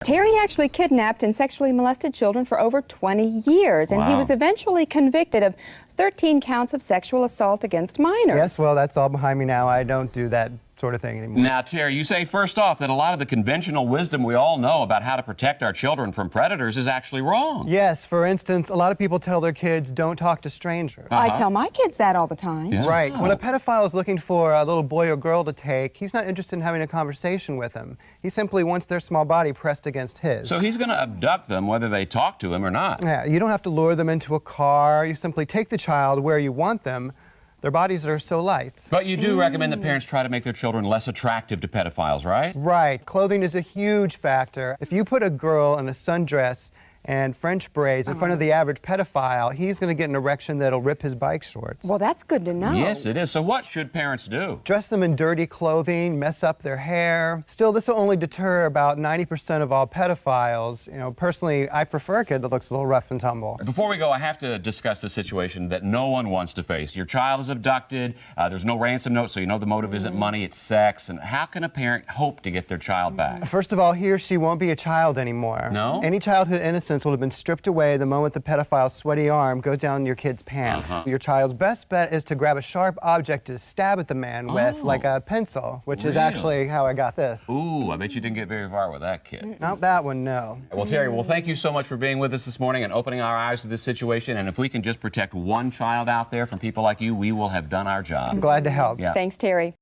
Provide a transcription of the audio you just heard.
Terry actually kidnapped and sexually molested children for over 20 years, and he was eventually convicted of 13 counts of sexual assault against minors. Yes, well, that's all behind me now. I don't do that sort of thing anymore. Now, Terry, you say first off that a lot of the conventional wisdom we all know about how to protect our children from predators is actually wrong. Yes, for instance, a lot of people tell their kids, don't talk to strangers. I tell my kids that all the time. Yeah. Right. When a pedophile is looking for a little boy or girl to take, he's not interested in having a conversation with them. He simply wants their small body pressed against his. So he's going to abduct them whether they talk to him or not. Yeah, you don't have to lure them into a car. You simply take the child where you want them. Their bodies are so light. But you do recommend that parents try to make their children less attractive to pedophiles, right? Right. Clothing is a huge factor. If you put a girl in a sundress and French braids in front of the average pedophile, he's going to get an erection that'll rip his bike shorts. Well, that's good to know. Yes, it is. So what should parents do? Dress them in dirty clothing, mess up their hair. Still, this will only deter about 90% of all pedophiles. You know, personally, I prefer a kid that looks a little rough and tumble. Before we go, I have to discuss the situation that no one wants to face. Your child is abducted, there's no ransom note, so you know the motive isn't money, it's sex. And how can a parent hope to get their child back? First of all, he or she won't be a child anymore. No? Any childhood innocence will have been stripped away the moment the pedophile's sweaty arm goes down your kid's pants. Your child's best bet is to grab a sharp object to stab at the man with, like a pencil, which is actually how I got this. Ooh, I bet you didn't get very far with that kid. Not that one, no. Well, Terry, well, thank you so much for being with us this morning and opening our eyes to this situation. And if we can just protect one child out there from people like you, we will have done our job. I'm glad to help. Yeah. Thanks, Terry.